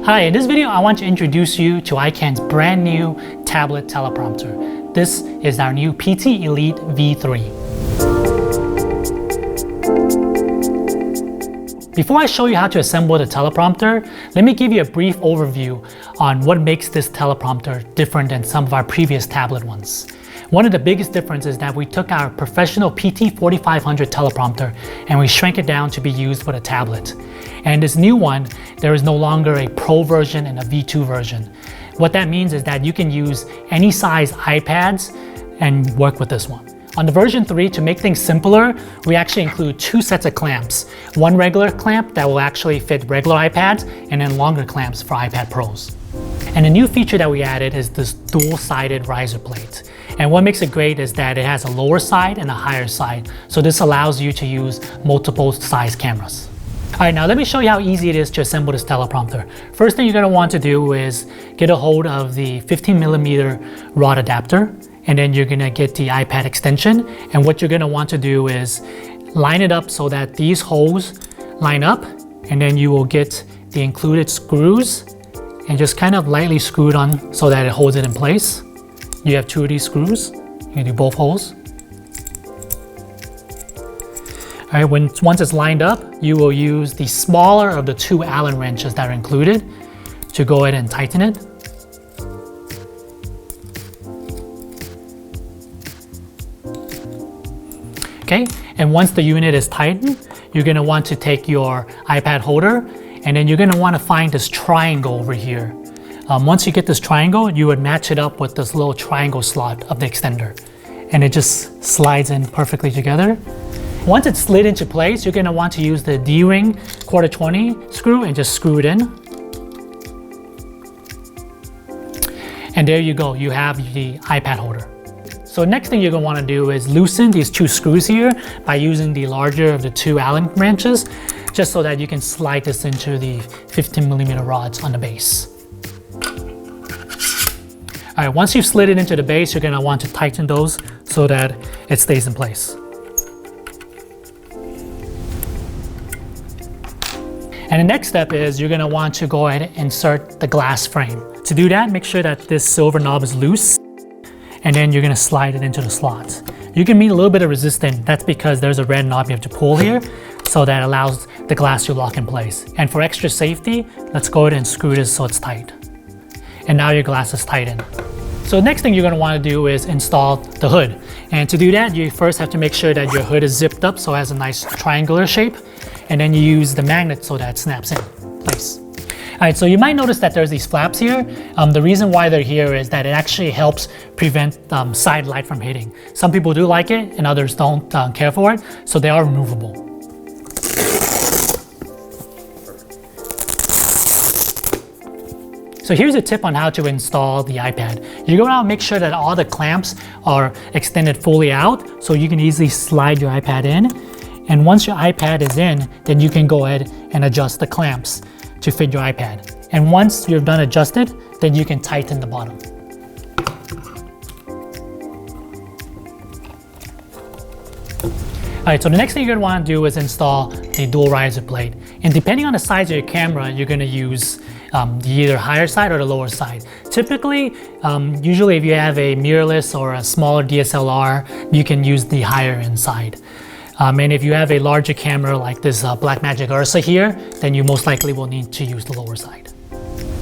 Hi, in this video I want to introduce you to Ikan's brand new tablet teleprompter. This is our new PT-ELITE V3. Before I show you how to assemble the teleprompter, let me give you a brief overview on what makes this teleprompter different than some of our previous tablet ones. One of the biggest differences is that we took our professional PT-4500 teleprompter and we shrank it down to be used with a tablet. And this new one, there is no longer a Pro version and a V2 version. What that means is that you can use any size iPads and work with this one. On the version 3, to make things simpler, we actually include two sets of clamps. One regular clamp that will actually fit regular iPads, and then longer clamps for iPad Pros. And a new feature that we added is this dual-sided riser plate. And what makes it great is that it has a lower side and a higher side. So this allows you to use multiple size cameras. All right, now let me show you how easy it is to assemble this teleprompter. First thing you're gonna want to do is get a hold of the 15mm rod adapter, and then you're gonna get the iPad extension. And what you're gonna want to do is line it up so that these holes line up, and then you will get the included screws and just kind of lightly screw it on so that it holds it in place. You have two of these screws. You can do both holes. All right, once it's lined up, you will use the smaller of the two Allen wrenches that are included to go ahead and tighten it. Okay, and once the unit is tightened, you're gonna want to take your iPad holder, and then you're gonna wanna find this triangle over here. Once you get this triangle, you would match it up with this little triangle slot of the extender. And it just slides in perfectly together. Once it's slid into place, you're gonna want to use the D-ring 1/4-20 screw and just screw it in. And there you go, you have the iPad holder. So next thing you're gonna wanna do is loosen these two screws here by using the larger of the two Allen wrenches, just so that you can slide this into the 15mm rods on the base. All right, once you've slid it into the base, you're gonna want to tighten those so that it stays in place. And the next step is you're gonna want to go ahead and insert the glass frame. To do that, make sure that this silver knob is loose, and then you're gonna slide it into the slots. You can meet a little bit of resistance. That's because there's a red knob you have to pull here, so that allows the glass to lock in place. And for extra safety, let's go ahead and screw this so it's tight. And now your glass is tightened. So the next thing you're gonna wanna do is install the hood. And to do that, you first have to make sure that your hood is zipped up so it has a nice triangular shape. And then you use the magnet so that it snaps in place. All right, so you might notice that there's these flaps here. The reason why they're here is that it actually helps prevent side light from hitting. Some people do like it and others don't care for it, so they are removable. So here's a tip on how to install the iPad. You're gonna make sure that all the clamps are extended fully out so you can easily slide your iPad in. And once your iPad is in, then you can go ahead and adjust the clamps to fit your iPad. And once you're done adjusted, then you can tighten the bottom. All right, so the next thing you're gonna wanna do is install the dual riser plate. And depending on the size of your camera, you're gonna use the either higher side or the lower side. Typically, usually if you have a mirrorless or a smaller DSLR, you can use the higher end side. And if you have a larger camera like this Blackmagic Ursa here, then you most likely will need to use the lower side.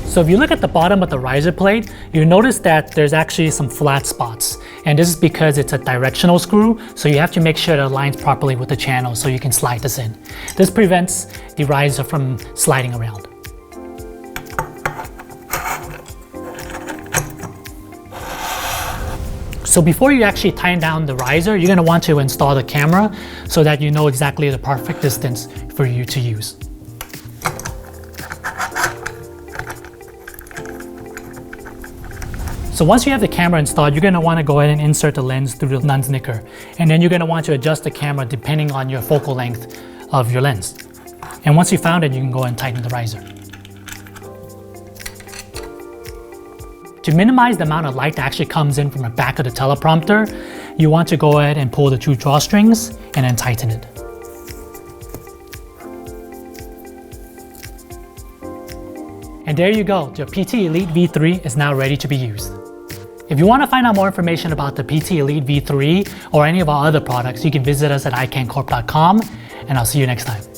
So if you look at the bottom of the riser plate, you notice that there's actually some flat spots. And this is because it's a directional screw, so you have to make sure it aligns properly with the channel so you can slide this in. This prevents the riser from sliding around. So before you actually tighten down the riser, you're gonna want to install the camera so that you know exactly the perfect distance for you to use. So once you have the camera installed, you're gonna wanna go ahead and insert the lens through the lens knicker. And then you're gonna want to adjust the camera depending on your focal length of your lens. And once you found it, you can go ahead and tighten the riser. To minimize the amount of light that actually comes in from the back of the teleprompter, you want to go ahead and pull the two drawstrings and then tighten it. And there you go, your PT-ELITE V3 is now ready to be used. If you want to find out more information about the PT-ELITE V3 or any of our other products, you can visit us at ikancorp.com, and I'll see you next time.